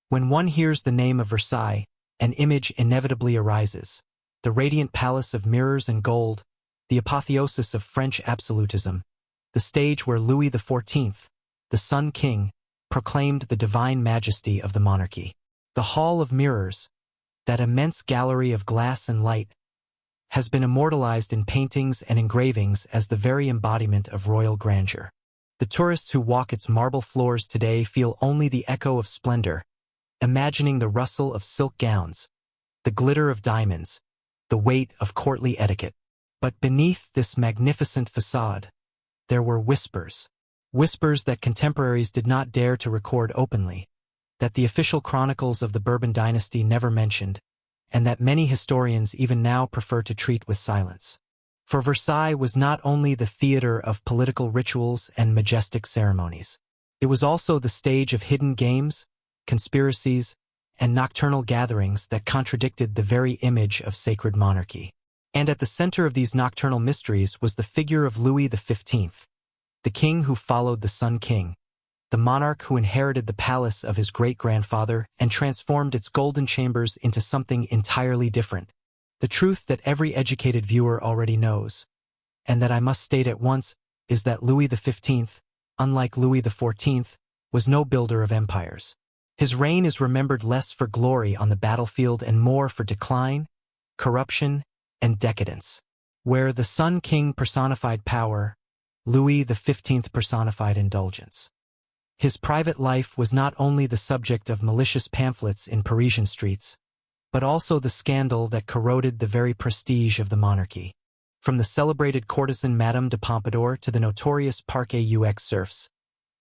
When one hears the name of Versailles, an image inevitably arises. The radiant palace of mirrors and gold, the apotheosis of French absolutism, the stage where Louis XIV, the Sun King, proclaimed the divine majesty of the monarchy. The Hall of Mirrors, that immense gallery of glass and light, has been immortalized in paintings and engravings as the very embodiment of royal grandeur. The tourists who walk its marble floors today feel only the echo of splendor, imagining the rustle of silk gowns, the glitter of diamonds, the weight of courtly etiquette. But beneath this magnificent facade, there were whispers. Whispers that contemporaries did not dare to record openly, that the official chronicles of the Bourbon dynasty never mentioned, and that many historians even now prefer to treat with silence. For Versailles was not only the theater of political rituals and majestic ceremonies. It was also the stage of hidden games, conspiracies, and nocturnal gatherings that contradicted the very image of sacred monarchy. And at the center of these nocturnal mysteries was the figure of Louis XV, the king who followed the Sun King, the monarch who inherited the palace of his great-grandfather and transformed its golden chambers into something entirely different. The truth that every educated viewer already knows, and that I must state at once, is that Louis XV, unlike Louis XIV, was no builder of empires. His reign is remembered less for glory on the battlefield and more for decline, corruption, and decadence. Where the Sun King personified power, Louis XV personified indulgence. His private life was not only the subject of malicious pamphlets in Parisian streets, but also the scandal that corroded the very prestige of the monarchy. From the celebrated courtesan Madame de Pompadour to the notorious Parquet aux serfs,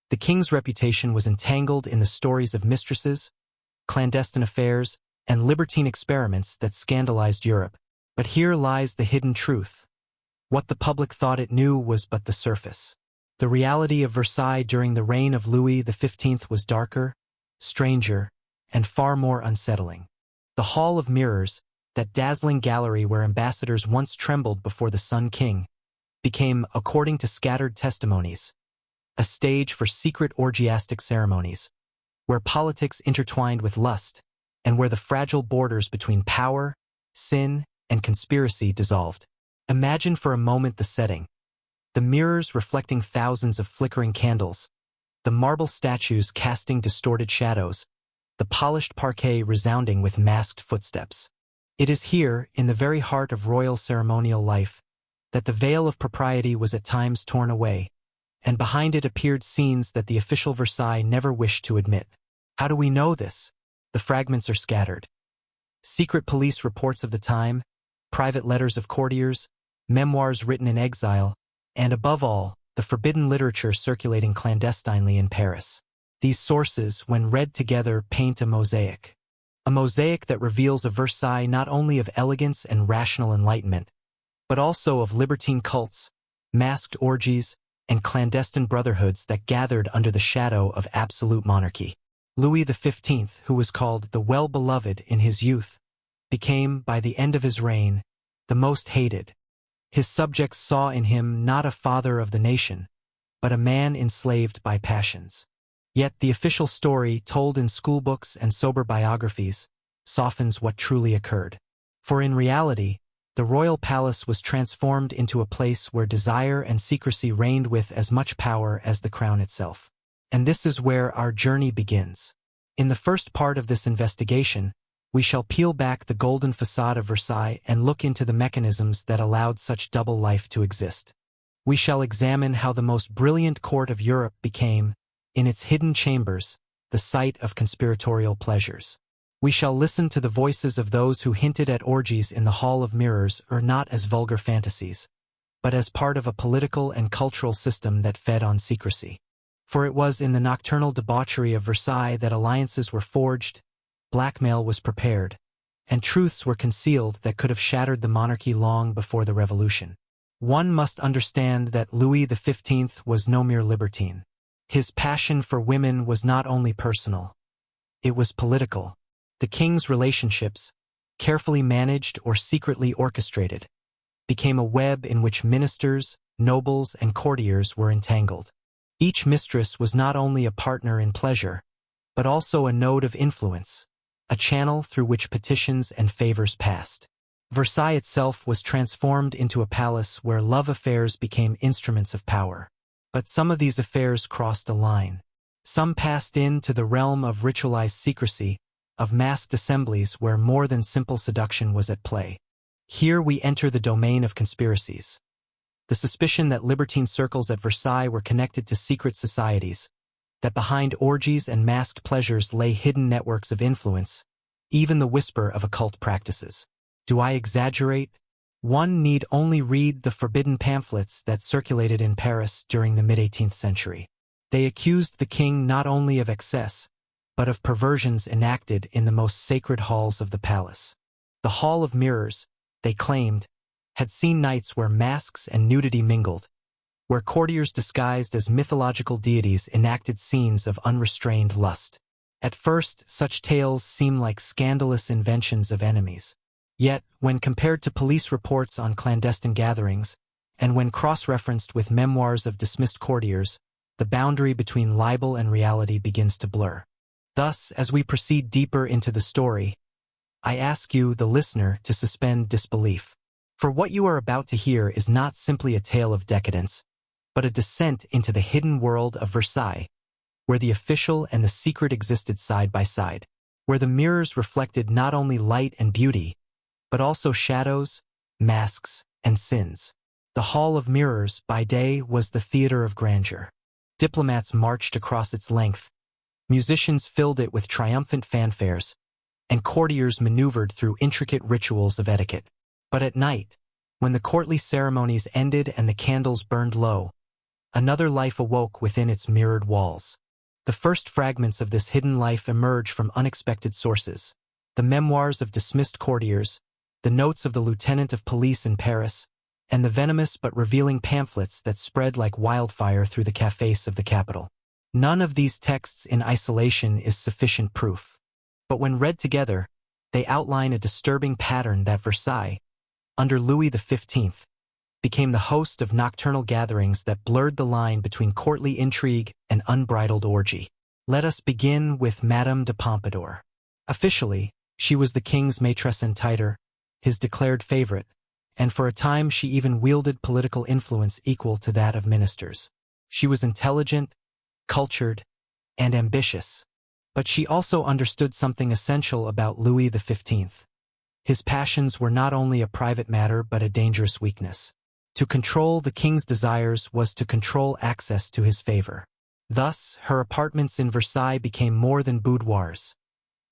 the king's reputation was entangled in the stories of mistresses, clandestine affairs, and libertine experiments that scandalized Europe. But here lies the hidden truth. What the public thought it knew was but the surface. The reality of Versailles during the reign of Louis XV was darker, stranger, and far more unsettling. The Hall of Mirrors, that dazzling gallery where ambassadors once trembled before the Sun King, became, according to scattered testimonies, a stage for secret orgiastic ceremonies, where politics intertwined with lust, and where the fragile borders between power, sin, and conspiracy dissolved. Imagine for a moment the setting. The mirrors reflecting thousands of flickering candles, the marble statues casting distorted shadows, the polished parquet resounding with masked footsteps. It is here, in the very heart of royal ceremonial life, that the veil of propriety was at times torn away, and behind it appeared scenes that the official Versailles never wished to admit. How do we know this? The fragments are scattered. Secret police reports of the time, private letters of courtiers, memoirs written in exile, and above all, the forbidden literature circulating clandestinely in Paris. These sources, when read together, paint a mosaic that reveals a Versailles not only of elegance and rational enlightenment, but also of libertine cults, masked orgies, and clandestine brotherhoods that gathered under the shadow of absolute monarchy. Louis XV, who was called the Well-Beloved in his youth, became, by the end of his reign, the most hated. His subjects saw in him not a father of the nation, but a man enslaved by passions. Yet the official story, told in schoolbooks and sober biographies, softens what truly occurred. For in reality, the royal palace was transformed into a place where desire and secrecy reigned with as much power as the crown itself. And this is where our journey begins. In the first part of this investigation, we shall peel back the golden facade of Versailles and look into the mechanisms that allowed such double life to exist. We shall examine how the most brilliant court of Europe became, in its hidden chambers, the site of conspiratorial pleasures. We shall listen to the voices of those who hinted at orgies in the Hall of Mirrors not as vulgar fantasies, but as part of a political and cultural system that fed on secrecy. For it was in the nocturnal debauchery of Versailles that alliances were forged, blackmail was prepared, and truths were concealed that could have shattered the monarchy long before the Revolution. One must understand that Louis XV was no mere libertine. His passion for women was not only personal, it was political. The king's relationships, carefully managed or secretly orchestrated, became a web in which ministers, nobles, and courtiers were entangled. Each mistress was not only a partner in pleasure, but also a node of influence, a channel through which petitions and favors passed. Versailles itself was transformed into a palace where love affairs became instruments of power. But some of these affairs crossed a line. Some passed into the realm of ritualized secrecy, of masked assemblies where more than simple seduction was at play. Here we enter the domain of conspiracies. The suspicion that libertine circles at Versailles were connected to secret societies, that behind orgies and masked pleasures lay hidden networks of influence, even the whisper of occult practices. Do I exaggerate? One need only read the forbidden pamphlets that circulated in Paris during the mid-18th century. They accused the king not only of excess, but of perversions enacted in the most sacred halls of the palace. The Hall of Mirrors, they claimed, had seen nights where masks and nudity mingled, where courtiers disguised as mythological deities enacted scenes of unrestrained lust. At first, such tales seem like scandalous inventions of enemies. Yet, when compared to police reports on clandestine gatherings, and when cross-referenced with memoirs of dismissed courtiers, the boundary between libel and reality begins to blur. Thus, as we proceed deeper into the story, I ask you, the listener, to suspend disbelief. For what you are about to hear is not simply a tale of decadence, but a descent into the hidden world of Versailles, where the official and the secret existed side by side, where the mirrors reflected not only light and beauty, but also shadows, masks, and sins. The Hall of Mirrors, by day, was the theater of grandeur. Diplomats marched across its length, musicians filled it with triumphant fanfares, and courtiers maneuvered through intricate rituals of etiquette. But at night, when the courtly ceremonies ended and the candles burned low, another life awoke within its mirrored walls. The first fragments of this hidden life emerge from unexpected sources. The memoirs of dismissed courtiers, the notes of the lieutenant of police in Paris, and the venomous but revealing pamphlets that spread like wildfire through the cafés of the capital. None of these texts in isolation is sufficient proof. But when read together, they outline a disturbing pattern that Versailles, under Louis XV, became the host of nocturnal gatherings that blurred the line between courtly intrigue and unbridled orgy. Let us begin with Madame de Pompadour. Officially, she was the king's maîtresse en titre, his declared favorite, and for a time she even wielded political influence equal to that of ministers. She was intelligent, cultured, and ambitious, but she also understood something essential about Louis XV. His passions were not only a private matter but a dangerous weakness. To control the king's desires was to control access to his favor. Thus, her apartments in Versailles became more than boudoirs.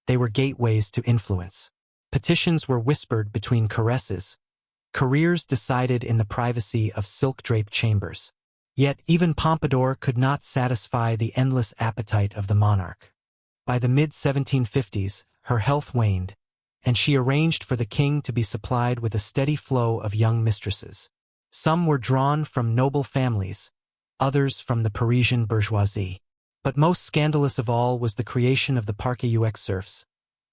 They were gateways to influence. Petitions were whispered between caresses. Careers decided in the privacy of silk-draped chambers. Yet even Pompadour could not satisfy the endless appetite of the monarch. By the mid-1750s, her health waned, and she arranged for the king to be supplied with a steady flow of young mistresses. Some were drawn from noble families, others from the Parisian bourgeoisie. But most scandalous of all was the creation of the Parc aux Cerfs,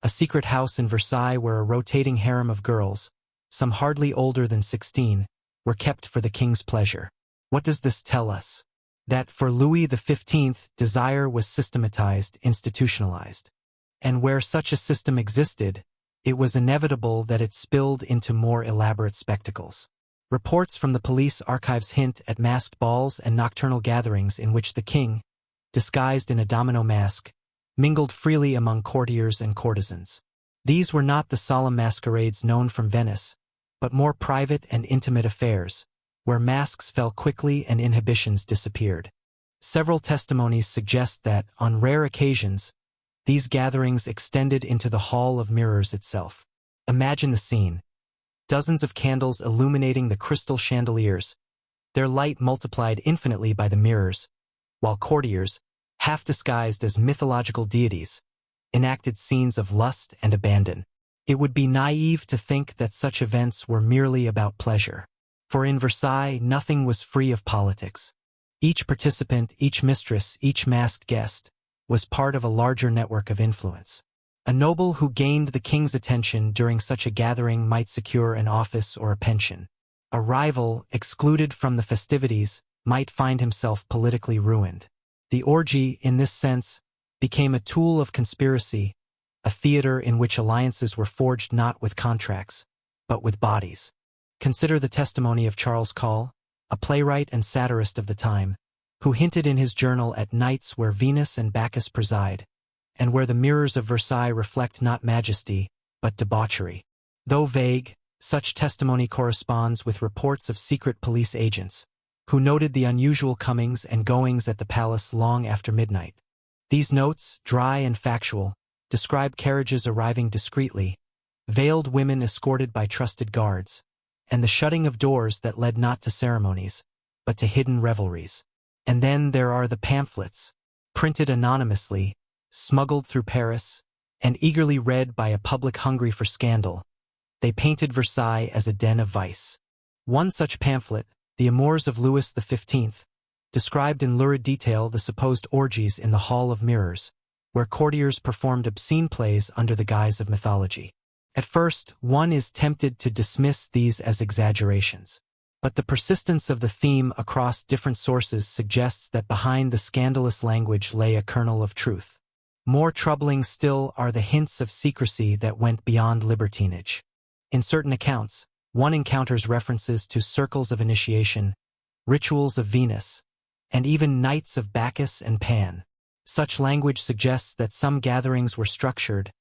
a secret house in Versailles where a rotating harem of girls, some hardly older than 16, were kept for the king's pleasure. What does this tell us? That for Louis XV, desire was systematized, institutionalized. And where such a system existed, it was inevitable that it spilled into more elaborate spectacles. Reports from the police archives hint at masked balls and nocturnal gatherings in which the king, disguised in a domino mask, mingled freely among courtiers and courtesans. These were not the solemn masquerades known from Venice, but more private and intimate affairs, where masks fell quickly and inhibitions disappeared. Several testimonies suggest that, on rare occasions, these gatherings extended into the Hall of Mirrors itself. Imagine the scene. Dozens of candles illuminating the crystal chandeliers, their light multiplied infinitely by the mirrors, while courtiers, half disguised as mythological deities, enacted scenes of lust and abandon. It would be naive to think that such events were merely about pleasure. For in Versailles, nothing was free of politics. Each participant, each mistress, each masked guest, was part of a larger network of influence. A noble who gained the king's attention during such a gathering might secure an office or a pension. A rival, excluded from the festivities, might find himself politically ruined. The orgy, in this sense, became a tool of conspiracy, a theater in which alliances were forged not with contracts, but with bodies. Consider the testimony of Charles Call, a playwright and satirist of the time, who hinted in his journal at nights where Venus and Bacchus preside, and where the mirrors of Versailles reflect not majesty, but debauchery. Though vague, such testimony corresponds with reports of secret police agents, who noted the unusual comings and goings at the palace long after midnight. These notes, dry and factual, describe carriages arriving discreetly, veiled women escorted by trusted guards, and the shutting of doors that led not to ceremonies, but to hidden revelries. And then there are the pamphlets, printed anonymously, smuggled through Paris, and eagerly read by a public hungry for scandal. They painted Versailles as a den of vice. One such pamphlet, The Amours of Louis XV, described in lurid detail the supposed orgies in the Hall of Mirrors, where courtiers performed obscene plays under the guise of mythology. At first, one is tempted to dismiss these as exaggerations. But the persistence of the theme across different sources suggests that behind the scandalous language lay a kernel of truth. More troubling still are the hints of secrecy that went beyond libertinage. In certain accounts, one encounters references to circles of initiation, rituals of Venus, and even nights of Bacchus and Pan. Such language suggests that some gatherings were structured,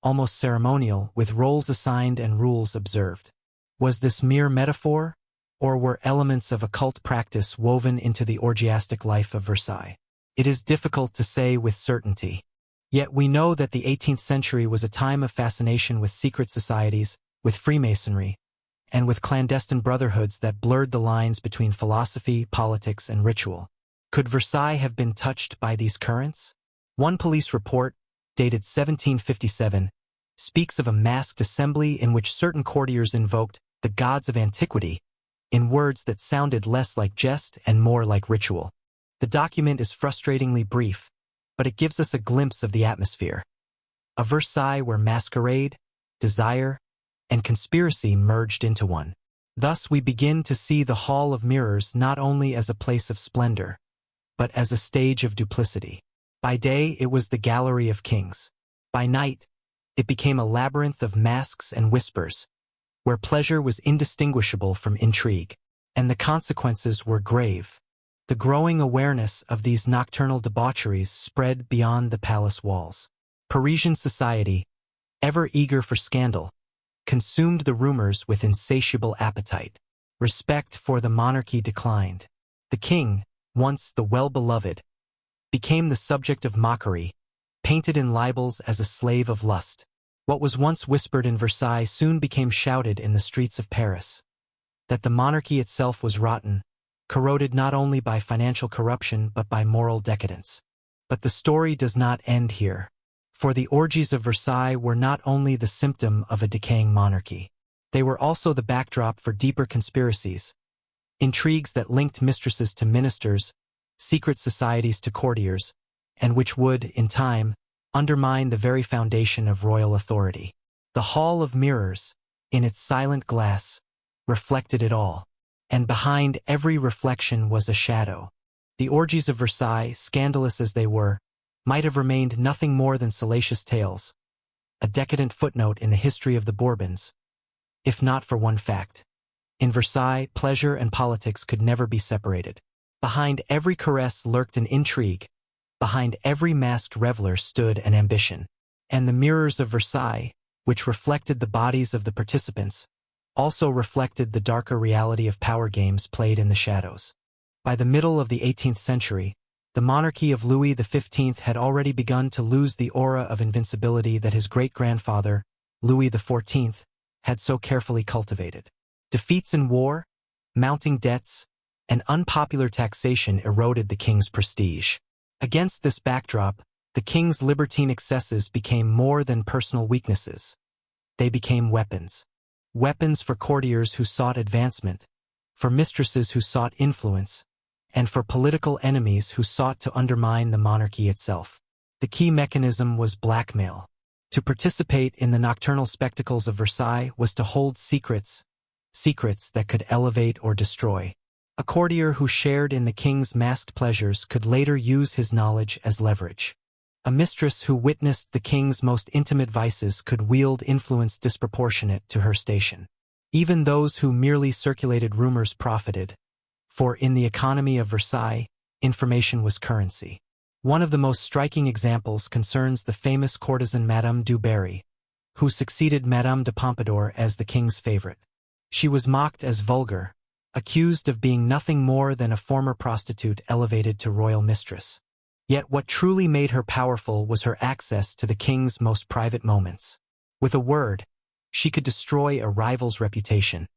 almost ceremonial, with roles assigned and rules observed. Was this mere metaphor, or were elements of occult practice woven into the orgiastic life of Versailles? It is difficult to say with certainty. Yet we know that the 18th century was a time of fascination with secret societies, with Freemasonry, and with clandestine brotherhoods that blurred the lines between philosophy, politics, and ritual. Could Versailles have been touched by these currents? One police report, dated 1757, speaks of a masked assembly in which certain courtiers invoked the gods of antiquity, in words that sounded less like jest and more like ritual. The document is frustratingly brief, but it gives us a glimpse of the atmosphere. A Versailles where masquerade, desire, and conspiracy merged into one. Thus we begin to see the Hall of Mirrors not only as a place of splendor, but as a stage of duplicity. By day it was the gallery of kings. By night, it became a labyrinth of masks and whispers, where pleasure was indistinguishable from intrigue, and the consequences were grave. The growing awareness of these nocturnal debaucheries spread beyond the palace walls. Parisian society, ever eager for scandal, consumed the rumors with insatiable appetite. Respect for the monarchy declined. The king, once the well-beloved, became the subject of mockery, painted in libels as a slave of lust. What was once whispered in Versailles soon became shouted in the streets of Paris. That the monarchy itself was rotten, corroded not only by financial corruption but by moral decadence. But the story does not end here. For the orgies of Versailles were not only the symptom of a decaying monarchy. They were also the backdrop for deeper conspiracies, intrigues that linked mistresses to ministers, secret societies to courtiers, and which would, in time, undermine the very foundation of royal authority. The Hall of Mirrors, in its silent glass, reflected it all. And behind every reflection was a shadow. The orgies of Versailles, scandalous as they were, might have remained nothing more than salacious tales, a decadent footnote in the history of the Bourbons, if not for one fact. In Versailles, pleasure and politics could never be separated. Behind every caress lurked an intrigue. Behind every masked reveler stood an ambition. And the mirrors of Versailles, which reflected the bodies of the participants, also reflected the darker reality of power games played in the shadows. By the middle of the 18th century, the monarchy of Louis XV had already begun to lose the aura of invincibility that his great-grandfather, Louis XIV, had so carefully cultivated. Defeats in war, mounting debts, and unpopular taxation eroded the king's prestige. Against this backdrop, the king's libertine excesses became more than personal weaknesses. They became weapons. Weapons for courtiers who sought advancement, for mistresses who sought influence, and for political enemies who sought to undermine the monarchy itself. The key mechanism was blackmail. To participate in the nocturnal spectacles of Versailles was to hold secrets that could elevate or destroy. A courtier who shared in the king's masked pleasures could later use his knowledge as leverage. A mistress who witnessed the king's most intimate vices could wield influence disproportionate to her station. Even those who merely circulated rumors profited, for in the economy of Versailles, information was currency. One of the most striking examples concerns the famous courtesan Madame du Barry, who succeeded Madame de Pompadour as the king's favorite. She was mocked as vulgar, accused of being nothing more than a former prostitute elevated to royal mistress. Yet what truly made her powerful was her access to the king's most private moments. With a word, she could destroy a rival's reputation.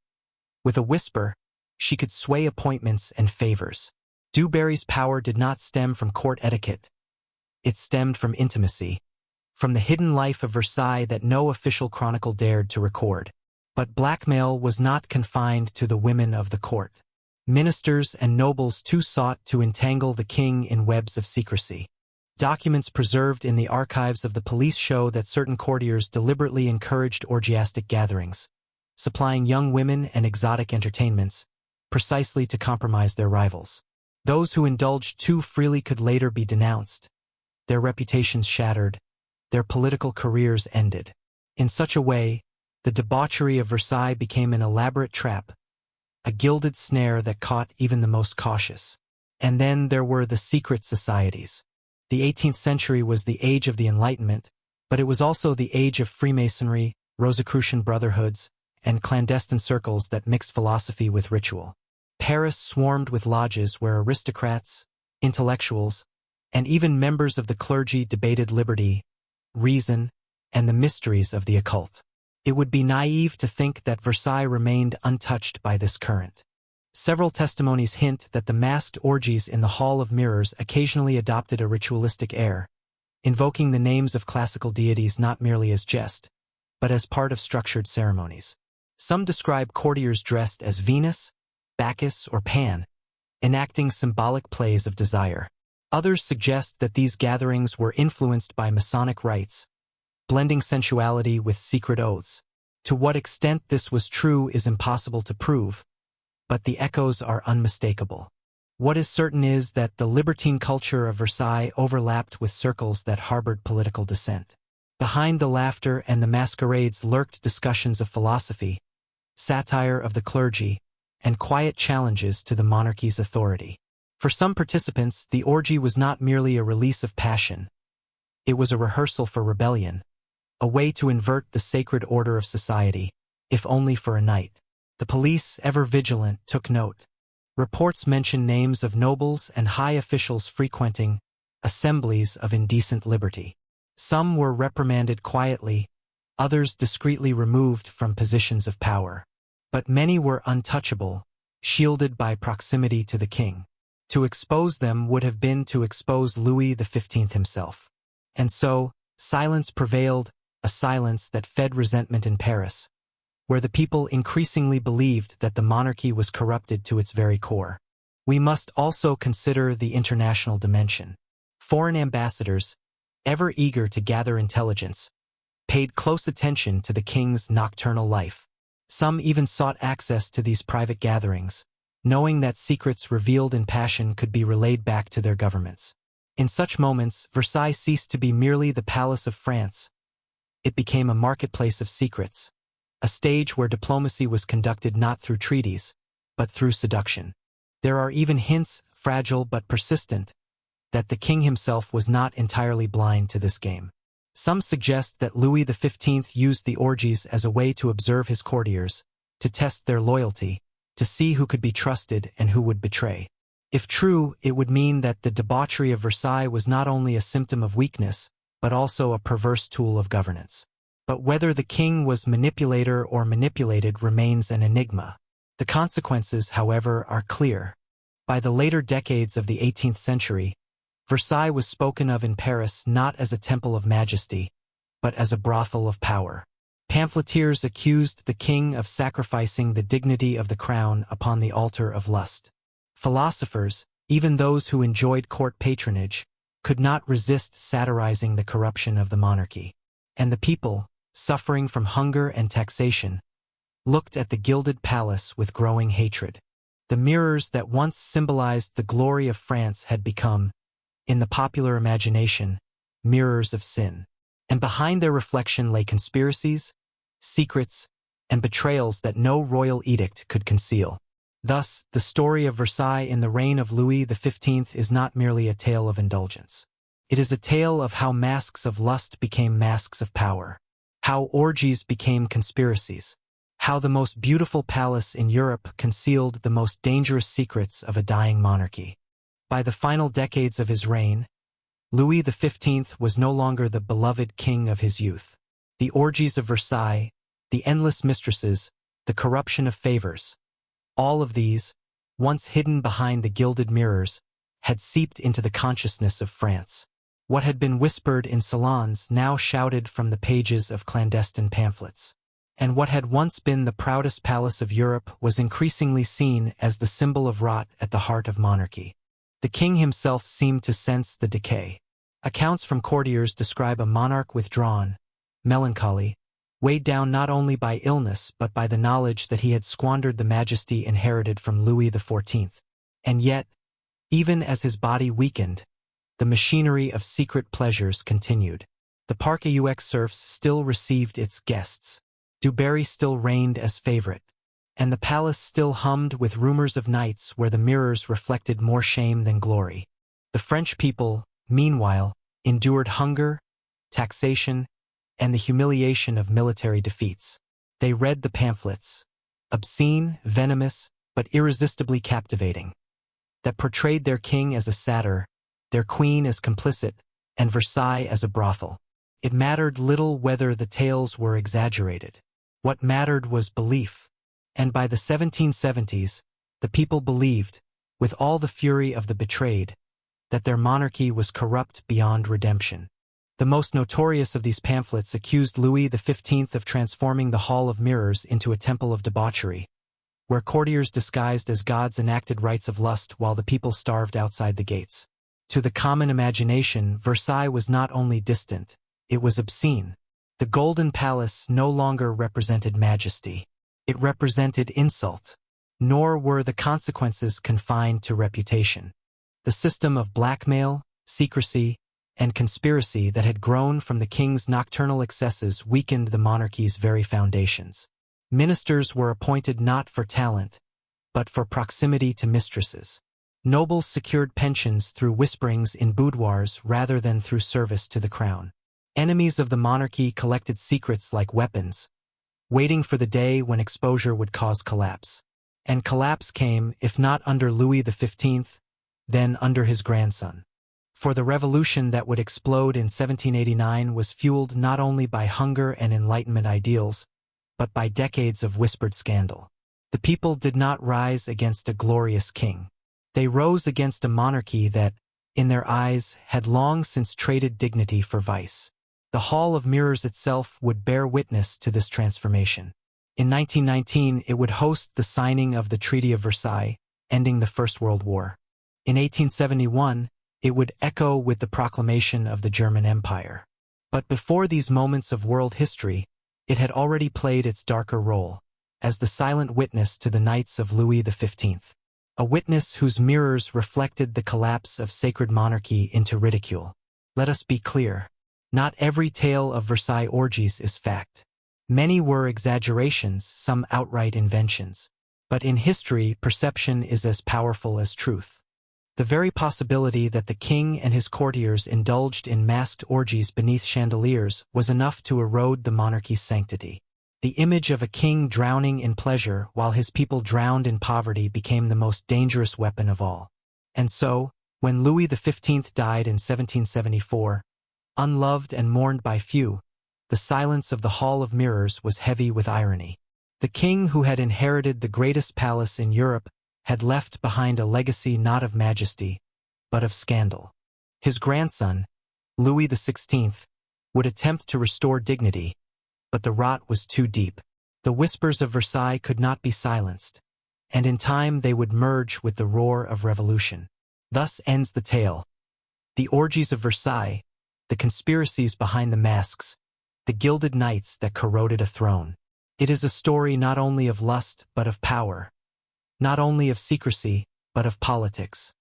With a whisper, she could sway appointments and favors. Du Barry's power did not stem from court etiquette. It stemmed from intimacy, from the hidden life of Versailles that no official chronicle dared to record. But blackmail was not confined to the women of the court. Ministers and nobles too sought to entangle the king in webs of secrecy. Documents preserved in the archives of the police show that certain courtiers deliberately encouraged orgiastic gatherings, supplying young women and exotic entertainments, precisely to compromise their rivals. Those who indulged too freely could later be denounced, their reputations shattered, their political careers ended. In such a way, the debauchery of Versailles became an elaborate trap, a gilded snare that caught even the most cautious. And then there were the secret societies. The 18th century was the age of the Enlightenment, but it was also the age of Freemasonry, Rosicrucian brotherhoods, and clandestine circles that mixed philosophy with ritual. Paris swarmed with lodges where aristocrats, intellectuals, and even members of the clergy debated liberty, reason, and the mysteries of the occult. It would be naive to think that Versailles remained untouched by this current. Several testimonies hint that the masked orgies in the Hall of Mirrors occasionally adopted a ritualistic air, invoking the names of classical deities not merely as jest, but as part of structured ceremonies. Some describe courtiers dressed as Venus, Bacchus, or Pan, enacting symbolic plays of desire. Others suggest that these gatherings were influenced by Masonic rites, blending sensuality with secret oaths. To what extent this was true is impossible to prove, but the echoes are unmistakable. What is certain is that the libertine culture of Versailles overlapped with circles that harbored political dissent. Behind the laughter and the masquerades lurked discussions of philosophy, satire of the clergy, and quiet challenges to the monarchy's authority. For some participants, the orgy was not merely a release of passion. It was a rehearsal for rebellion, a way to invert the sacred order of society, if only for a night. The police, ever vigilant, took note. Reports mention names of nobles and high officials frequenting assemblies of indecent liberty. Some were reprimanded quietly, others discreetly removed from positions of power. But many were untouchable, shielded by proximity to the king. To expose them would have been to expose Louis XV himself. And so, silence prevailed, a silence that fed resentment in Paris, where the people increasingly believed that the monarchy was corrupted to its very core. We must also consider the international dimension. Foreign ambassadors, ever eager to gather intelligence, paid close attention to the king's nocturnal life. Some even sought access to these private gatherings, knowing that secrets revealed in passion could be relayed back to their governments. In such moments, Versailles ceased to be merely the palace of France. It became a marketplace of secrets, a stage where diplomacy was conducted not through treaties, but through seduction. There are even hints, fragile but persistent, that the king himself was not entirely blind to this game. Some suggest that Louis XV used the orgies as a way to observe his courtiers, to test their loyalty, to see who could be trusted and who would betray. If true, it would mean that the debauchery of Versailles was not only a symptom of weakness, but also a perverse tool of governance. But whether the king was manipulator or manipulated remains an enigma. The consequences, however, are clear. By the later decades of the 18th century, Versailles was spoken of in Paris not as a temple of majesty, but as a brothel of power. Pamphleteers accused the king of sacrificing the dignity of the crown upon the altar of lust. Philosophers, even those who enjoyed court patronage, could not resist satirizing the corruption of the monarchy. And the people, suffering from hunger and taxation, looked at the gilded palace with growing hatred. The mirrors that once symbolized the glory of France had become, in the popular imagination, mirrors of sin. And behind their reflection lay conspiracies, secrets, and betrayals that no royal edict could conceal. Thus, the story of Versailles in the reign of Louis XV is not merely a tale of indulgence. It is a tale of how masks of lust became masks of power, how orgies became conspiracies, how the most beautiful palace in Europe concealed the most dangerous secrets of a dying monarchy. By the final decades of his reign, Louis XV was no longer the beloved king of his youth. The orgies of Versailles, the endless mistresses, the corruption of favors, all of these, once hidden behind the gilded mirrors, had seeped into the consciousness of France. What had been whispered in salons now shouted from the pages of clandestine pamphlets. And what had once been the proudest palace of Europe was increasingly seen as the symbol of rot at the heart of monarchy. The king himself seemed to sense the decay. Accounts from courtiers describe a monarch withdrawn, melancholy, weighed down not only by illness but by the knowledge that he had squandered the majesty inherited from Louis XIV. And yet, even as his body weakened, the machinery of secret pleasures continued. The Parc aux Cerfs still received its guests. Dubarry still reigned as favorite, and the palace still hummed with rumors of nights where the mirrors reflected more shame than glory. The French people, meanwhile, endured hunger, taxation, and the humiliation of military defeats. They read the pamphlets, obscene, venomous, but irresistibly captivating, that portrayed their king as a satyr, their queen as complicit, and Versailles as a brothel. It mattered little whether the tales were exaggerated. What mattered was belief. And by the 1770s, the people believed, with all the fury of the betrayed, that their monarchy was corrupt beyond redemption. The most notorious of these pamphlets accused Louis XV of transforming the Hall of Mirrors into a temple of debauchery, where courtiers disguised as gods enacted rites of lust while the people starved outside the gates. To the common imagination, Versailles was not only distant, it was obscene. The Golden Palace no longer represented majesty. It represented insult. Nor were the consequences confined to reputation. The system of blackmail, secrecy, and conspiracy that had grown from the king's nocturnal excesses weakened the monarchy's very foundations. Ministers were appointed not for talent, but for proximity to mistresses. Nobles secured pensions through whisperings in boudoirs rather than through service to the crown. Enemies of the monarchy collected secrets like weapons, waiting for the day when exposure would cause collapse. And collapse came, if not under Louis XV, then under his grandson. For the revolution that would explode in 1789 was fueled not only by hunger and Enlightenment ideals, but by decades of whispered scandal. The people did not rise against a glorious king. They rose against a monarchy that, in their eyes, had long since traded dignity for vice. The Hall of Mirrors itself would bear witness to this transformation. In 1919, it would host the signing of the Treaty of Versailles, ending the First World War. In 1871, it would echo with the proclamation of the German Empire. But before these moments of world history, it had already played its darker role, as the silent witness to the Knights of Louis XV. A witness whose mirrors reflected the collapse of sacred monarchy into ridicule. Let us be clear. Not every tale of Versailles orgies is fact. Many were exaggerations, some outright inventions. But in history, perception is as powerful as truth. The very possibility that the king and his courtiers indulged in masked orgies beneath chandeliers was enough to erode the monarchy's sanctity. The image of a king drowning in pleasure while his people drowned in poverty became the most dangerous weapon of all. And so, when Louis XV died in 1774, unloved and mourned by few, the silence of the Hall of Mirrors was heavy with irony. The king who had inherited the greatest palace in Europe had left behind a legacy not of majesty, but of scandal. His grandson, Louis XVI, would attempt to restore dignity, but the rot was too deep. The whispers of Versailles could not be silenced, and in time they would merge with the roar of revolution. Thus ends the tale. The orgies of Versailles, the conspiracies behind the masks, the gilded nights that corroded a throne. It is a story not only of lust but of power, not only of secrecy but of politics,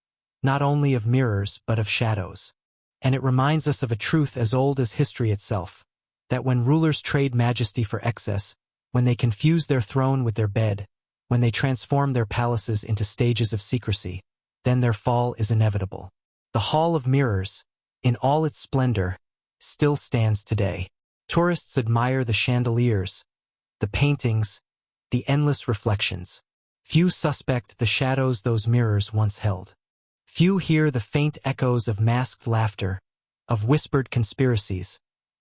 not only of mirrors but of shadows. And it reminds us of a truth as old as history itself, that when rulers trade majesty for excess, when they confuse their throne with their bed, when they transform their palaces into stages of secrecy, then their fall is inevitable. The Hall of Mirrors, in all its splendor, still stands today. Tourists admire the chandeliers, the paintings, the endless reflections. Few suspect the shadows those mirrors once held. Few hear the faint echoes of masked laughter, of whispered conspiracies,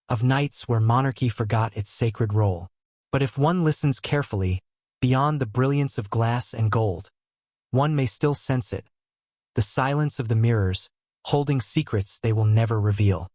of nights where monarchy forgot its sacred role. But if one listens carefully, beyond the brilliance of glass and gold, one may still sense it, the silence of the mirrors, holding secrets they will never reveal.